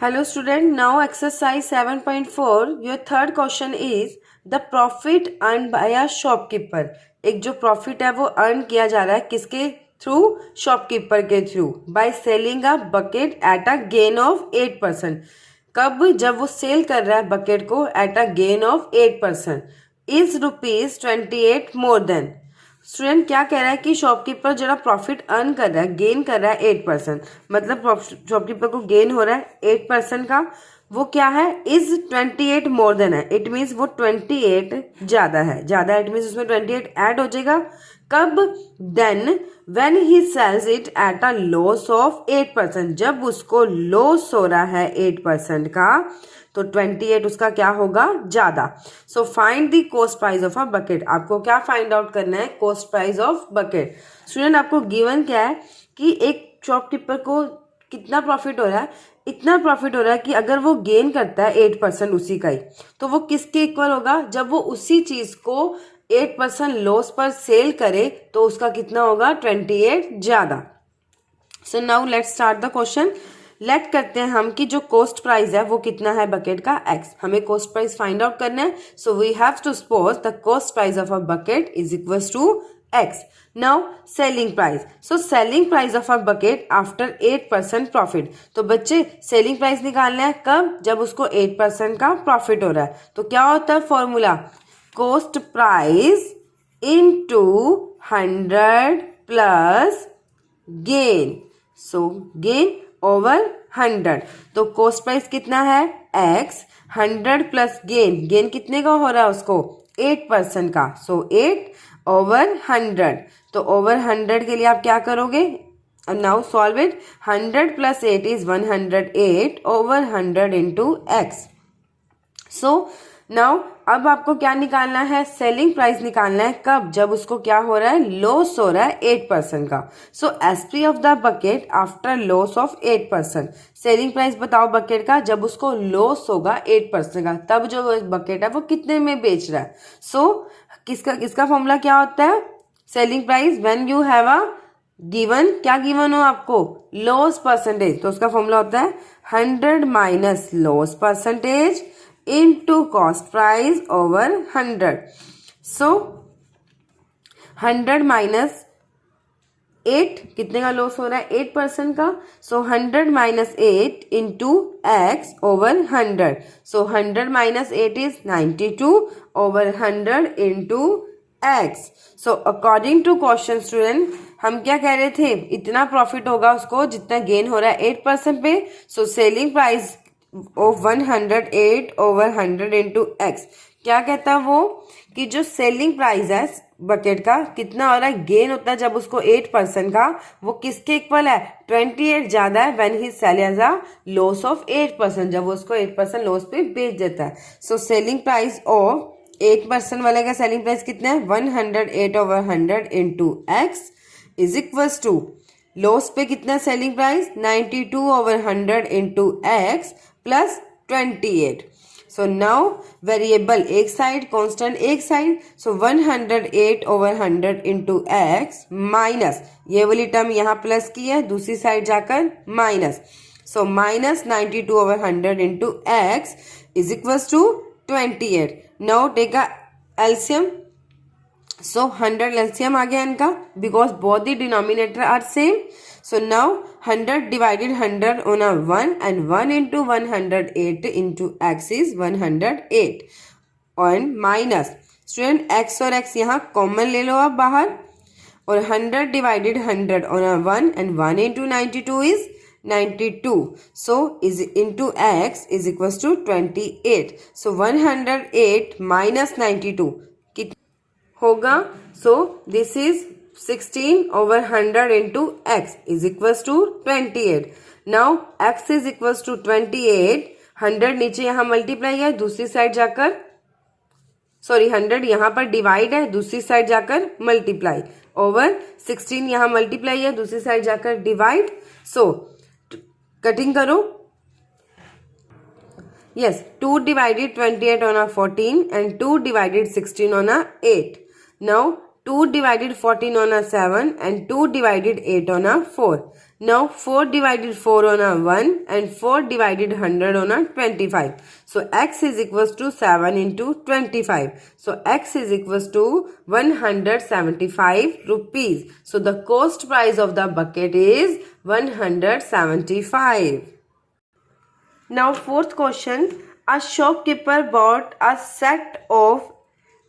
Hello student, now exercise 7.4 your third question is the profit earned by a shopkeeper। एक जो profit है वो earn किया जा रहा है किसके थ्रू? शॉपकीपर के through. By selling a bucket at a gain of 8%। कब? जब वो सेल कर रहा है बकेट को at a gain of 8%। Is ₹28 more than. Student क्या कह रहा है कि शॉपकीपर जरा प्रॉफिट अर्न कर रहा है, गेन कर रहा है 8%। मतलब शॉपकीपर को गेन हो रहा है 8% का। वो क्या है? इज 28 मोर देन है। इट मीन्स वो 28 ज्यादा है। ज्यादा इट मीन्स उसमें 28 ऐड हो जाएगा। कब? Then when he sells it at a loss of 8%। जब उसको लॉस हो रहा है 8% का तो 28 उसका क्या होगा? ज्यादा। So find the cost price of a bucket. आपको क्या फाइंड आउट करना है? Cost price of bucket. Student आपको गिवन क्या है कि एक शॉपकीपर को कितना प्रॉफिट हो रहा है? इतना प्रॉफिट हो रहा है कि अगर वो गेन करता है 8% उसी का ही, तो वो किसके इक्वल होगा? जब वो उसी चीज को 8% लॉस पर सेल करे तो उसका कितना होगा? 28 ज्यादा। So now let's start the question. Let करते हैं हम कि जो कॉस्ट प्राइस है वो कितना है बकेट का? x। हमें कॉस्ट प्राइस फाइंड आउट करना है। So we have to suppose the cost price of a bucket is equal to x। Now selling price. So selling price of a bucket after 8% profit. तो बच्चे selling price निकालना है कब? जब उसको 8% का प्रॉफिट हो रहा है। तो क्या होता है formula? Cost price into 100 plus gain. So gain over 100। तो कॉस्ट प्राइस कितना है? x। 100 plus gain. गेन कितने का हो रहा है उसको? 8% का। सो 8 ओवर 100। तो ओवर 100 के लिए आप क्या करोगे? Now solve it. 100 plus 8 is 108 over 100 into x. So now अब आपको क्या निकालना है? सेलिंग प्राइस निकालना है कब? जब उसको क्या हो रहा है? लॉस हो रहा है 8% का। So SP of the bucket after loss of 8%। Selling price बताओ बकेट का जब उसको लॉस होगा 8% का, तब जो बकेट है वो कितने में बेच रहा है। सो किसका फॉर्मूला क्या होता है? Selling price when you have a given, क्या गिवन हो आपको? Loss percentage. तो उसका फॉर्मूला होता है 100 minus loss percentage into cost price over 100. So 100 minus 8 कितने का लॉस हो रहा है? 8% का। So 100 minus 8 into x over 100। So 100 minus 8 is 92 over 100 into x. So according to question student हम क्या कह रहे थे? इतना प्रॉफिट होगा उसको जितना गेन हो रहा है 8% पे। सो selling price of 108 over 100 into x. क्या कहता है वो कि जो सेलिंग प्राइस है बकेट का कितना हो रहा है? गेन होता है जब उसको 8% का। वो किसके इक्वल है? 28 ज्यादा है when he sell as a loss of 8%। जब वो उसको 8% लॉस पे बेच देता है। सो सेलिंग प्राइस ऑफ 8% वाले का सेलिंग प्राइस कितना है? 108 over 100 into x is equals to loss पे कितना selling price? 92 over 100 into x plus 28। So now variable एक साइड, कांस्टेंट एक side. So 108 over 100 into x minus ये वाली टर्म यहाँ प्लस की है, दूसरी साइड जाकर minus. So minus 92 over 100 into x is equals to 28। Now take a LCM. So 100 LCM आ गया इनका because both the denominator are same. So now 100 divided 100 on a 1 and 1 into 108 into x is 108 and minus student x और x यहाँ common ले लो आप बाहर और 100 divided 100 on a 1 and 1 into 92 is 92. So is into x is equals to 28. So 108 minus 92 कितना होगा? So this is 16 over 100 into x is equals to 28. Now x is equals to 28. 100 नीचे यहाँ multiply है, दूसरी साइड जाकर 100 यहाँ पर divide है, दूसरी साइड जाकर मल्टीप्लाई ओवर 16 यहाँ मल्टीप्लाई है, दूसरी साइड जाकर डिवाइड। सो कटिंग करो। Yes, 2 divided 28 on a 14 and 2 divided 16 on a 8. Now 2 divided 14 on a 7 and 2 divided 8 on a 4. Now 4 divided 4 on a 1 and 4 divided 100 on a 25. So x is equals to 7 into 25. So x is equals to 175 rupees. So the cost price of the bucket is 175. Now fourth question. A shopkeeper bought a set of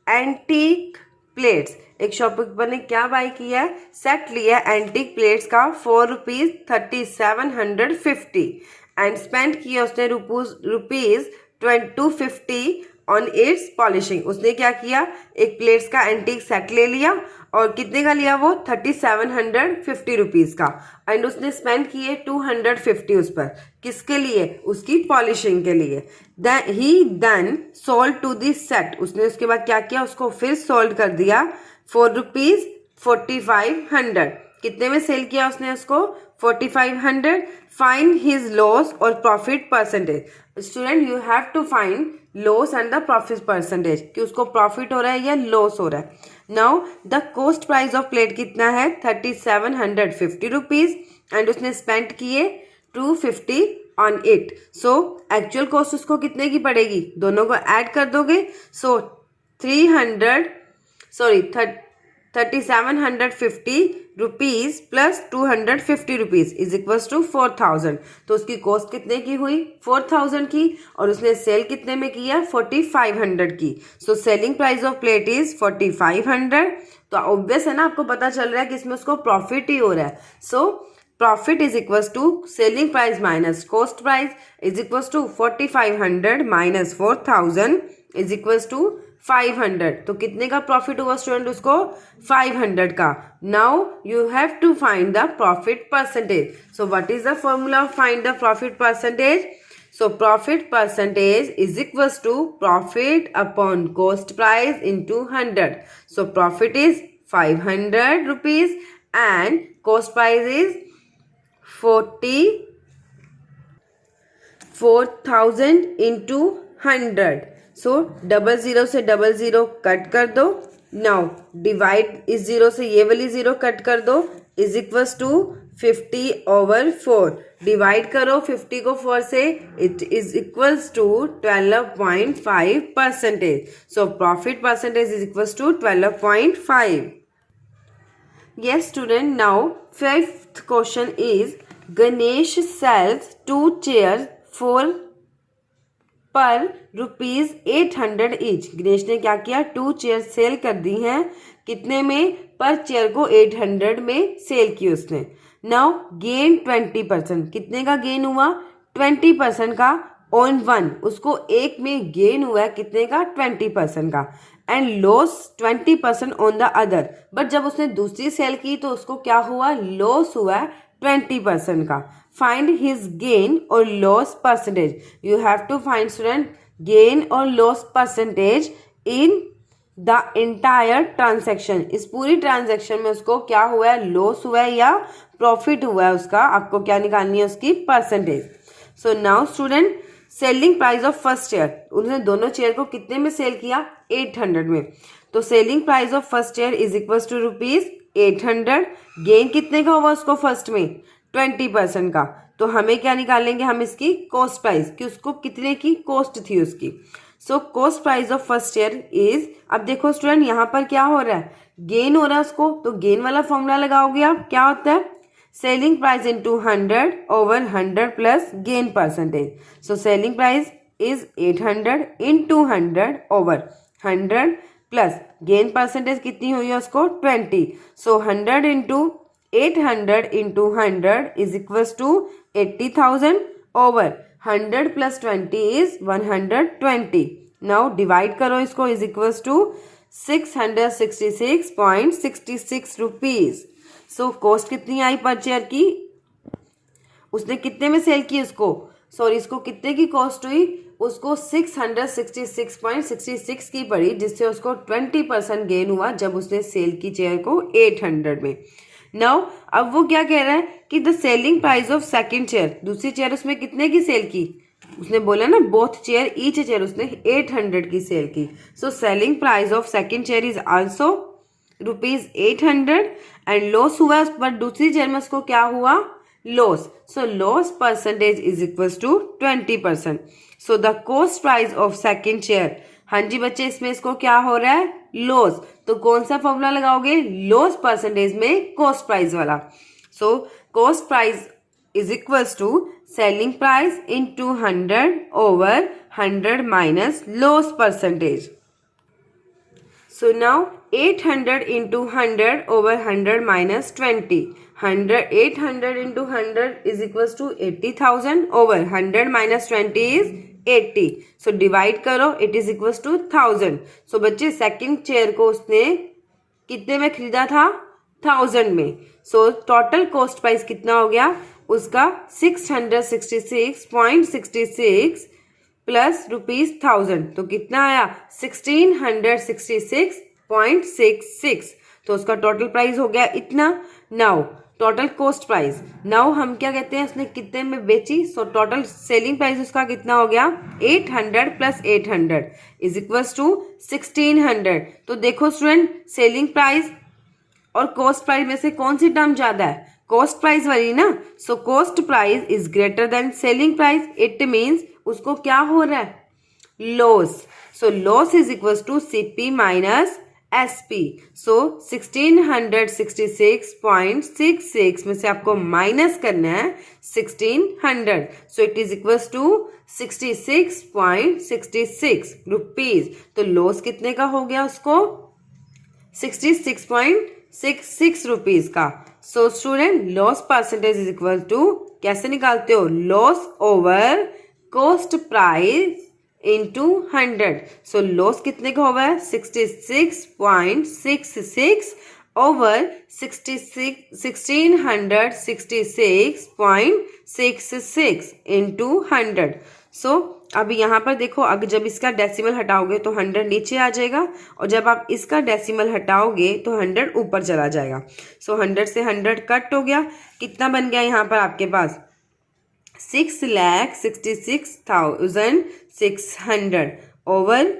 antique plates. एक shopkeeper ने क्या bye किया है? Set लिया antique plates का ₹4,3750 and spend किया उसने ₹250 on it's polishing. उसने क्या किया? एक प्लेट्स का एंटीक सेट ले लिया और कितने का लिया वो? 3750 रुपीज का. एंड उसने स्पेंड किए 250 उस पर. किसके लिए? उसकी पॉलिशिंग के लिए. He then sold to this set. उसने उसके बाद क्या किया? उसको फिर सोल्ड कर दिया ₹4500. कितने में सेल किया उसने उसको? 4500. फाइंड हिज लॉस और profit percentage. Student you have to find loss and the profit percentage कि उसको प्रॉफिट हो रहा है या लॉस हो रहा है. Now the cost price of plate कितना है? 3750 रुपीज एंड उसने स्पेंड किए 250 on it. So actual cost उसको कितने की पड़ेगी? दोनों को ऐड कर दोगे. So 3750 rupees plus 250 rupees is equal to 4000. तो उसकी कॉस्ट कितने की हुई? 4000 की. और उसने सेल कितने में किया? 4500 की. सो selling price of plate is 4500. तो ऑब्वियस है ना, आपको पता चल रहा है कि इसमें उसको प्रॉफिट ही हो रहा है. So profit is equal to selling price minus cost price is equal to 4500 minus 4000 is equal to 500. तो कितने का प्रॉफिट हुआ स्टूडेंट उसको? 500 का. Now you have to find the profit percentage. So what is the formula of find the profit percentage? So profit percentage is equals to profit upon cost price into 100. So profit is 500 rupees and cost price is 4000 into 100. So 00 से 00 cut कर दो. Now divide इस 0 से ये वाली 0 cut कर दो. Is equals to 50/4. Divide करो 50 को 4 से. It is equals to 12.5%. So profit percentage is equals to 12.5. Yes student, now fifth question is Ganesh sells 2 chairs for पर ₹800 ईच. गणेश ने क्या किया? 2 चेयर सेल कर दी हैं. कितने में? पर चेयर को 800 में सेल की उसने. Now gain 20%. कितने का गेन हुआ? 20% का ऑन वन. उसको एक में गेन हुआ है कितने का? 20% का. And loss 20% on the other. But जब उसने दूसरी सेल की तो उसको क्या हुआ? लॉस हुआ है 20% का. फाइंड हिज गेन और loss percentage. You have to find student gain और loss percentage in the entire transaction. इस पूरी ट्रांजेक्शन में उसको क्या हुआ है? लॉस हुआ है या प्रॉफिट हुआ है उसका? आपको क्या निकालनी है? उसकी percentage. So now student selling price of first chair. उन्होंने दोनों चेयर को कितने में सेल किया? 800 में. तो selling price of first chair is equal to ₹800. Gain कितने का हुआ उसको फर्स्ट में? 20% का. तो हमें क्या निकालेंगे? हम इसकी कॉस्ट प्राइस कि उसको कितने की कॉस्ट थी उसकी. सो cost price of first chair is. अब देखो स्टूडेंट यहाँ पर क्या हो रहा है? गेन हो रहा है उसको. तो गेन वाला फॉर्मूला लगाओगे आप. क्या होता है? Selling price into 100 over 100 plus gain percentage. So selling price is 800 into 100 over 100 plus gain percentage कितनी हुई है उसको? 20. So 100 into 800 into 100 is equals to 80,000 over 100 plus 20 is 120. Now divide करो इसको. Is equals to 666.66 rupees. So cost कितनी आई पर chair की? उसने कितने में सेल की उसको? सॉरी, इसको कितने की कॉस्ट हुई? उसको 666.66 की पड़ी, जिससे उसको 20% गेन हुआ जब उसने सेल की चेयर को 800 में. नाउ अब वो क्या कह रहा है कि the selling price of second chair. दूसरी चेयर उसमें कितने की सेल की? उसने बोला ना बोथ चेयर ईच चेयर उसने 800 की सेल की. सो selling price of second chair is also ₹800 and loss हुआ. पर दूसरी चेयर में उसको क्या हुआ? loss. So loss percentage is equals to 20%. So the cost price of second chair. हाँ जी बच्चे, इसमें इसको क्या हो रहा है, लॉस. तो कौन सा फॉर्मूला लगाओगे, लॉस परसेंटेज में कॉस्ट प्राइस वाला. So cost price is equals to selling price into 100 over 100 minus loss percentage. So now 800 into 100 over 100 minus 20. 800 into 100 is equals to 80,000 over 100 minus 20 is 80. So divide करो, it is equals to 1000. So बच्चे second chair को उसने कितने में खरीदा था, 1000 में. So total cost price कितना हो गया उसका 666.66 प्लस ₹1000. तो कितना आया 1666.66. तो उसका टोटल प्राइस हो गया इतना. Now total cost price, now हम क्या कहते हैं उसने कितने में बेची. सो टोटल सेलिंग प्राइस उसका कितना हो गया 800 प्लस 800 इज इक्वल्स टू 1600. तो देखो स्टूडेंट, सेलिंग प्राइस और कॉस्ट प्राइस में से कौन सी टर्म ज्यादा है, कॉस्ट प्राइस वाली ना. So cost price is greater than selling price. It means उसको क्या हो रहा है, loss. So loss is equals to CP minus SP. So 1666.66 में से आपको माइनस करना है 1600. So it is equals to 66.66 rupees. तो लॉस कितने का हो गया उसको 66.66 रुपीज का. So student, loss percentage is equal to कैसे निकालते हो, loss over cost price into 100. So loss कितने का होगा 66.66 ओवर 1666.66 इंटू 100. सो अब यहाँ पर देखो, अगर जब इसका डेसिमल हटाओगे तो 100 नीचे आ जाएगा और जब आप इसका डेसिमल हटाओगे तो 100 ऊपर चला जाएगा. सो 100 से 100 कट हो गया. कितना बन गया यहाँ पर आपके पास 6,66,600 over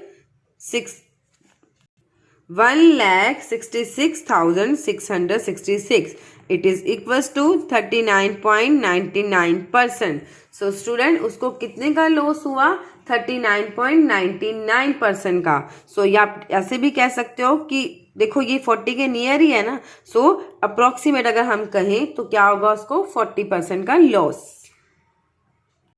1,66,666. It is equals to 39.99%. So student, उसको कितने का लॉस हुआ 39.99% का. सो ये आप ऐसे भी कह सकते हो कि देखो ये 40 के नियर ही है ना. सो अप्रोक्सीमेट अगर हम कहें तो क्या होगा उसको 40% का लॉस.